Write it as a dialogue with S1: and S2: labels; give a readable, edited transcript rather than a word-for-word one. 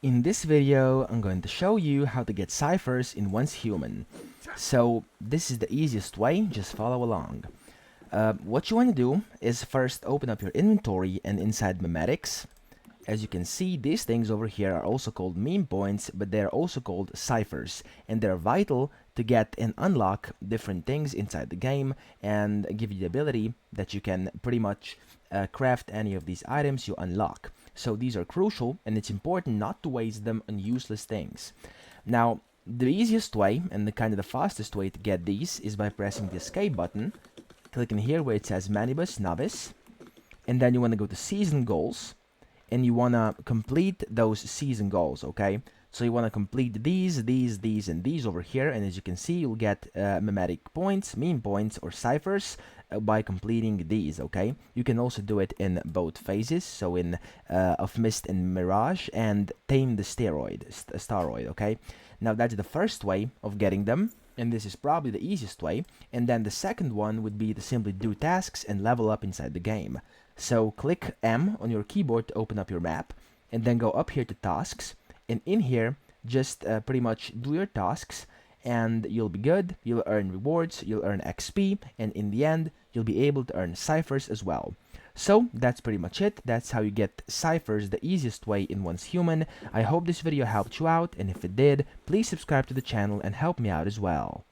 S1: In this video, I'm going to show you how to get ciphers in Once Human. So this is the easiest way, just follow along. What you want to do is first open up your inventory, and inside memetics, as you can see, these things over here are also called meme points, but they're also called ciphers, and they're vital to get and unlock different things inside the game and give you the ability that you can pretty much craft any of these items you unlock. So these are crucial, and it's important not to waste them on useless things. Now, the easiest way and the kind of the fastest way to get these is by pressing the escape button, clicking here where it says Manibus Novice, and then you want to go to season goals, and you want to complete those season goals, okay? So you want to complete these, and these over here, and as you can see, you'll get memetic points, meme points, or ciphers by completing these, okay? You can also do it in both phases, so in of Mist and Mirage, and Tame the Staroid, okay? Now that's the first way of getting them, and this is probably the easiest way, and then the second one would be to simply do tasks and level up inside the game. So click M on your keyboard to open up your map, and then go up here to tasks, and in here just pretty much do your tasks, and you'll be good. You'll earn rewards, you'll earn XP, and in the end you'll be able to earn ciphers as well. So that's pretty much it. That's how you get ciphers the easiest way in Once Human. I hope this video helped you out, and if it did, please subscribe to the channel and help me out as well.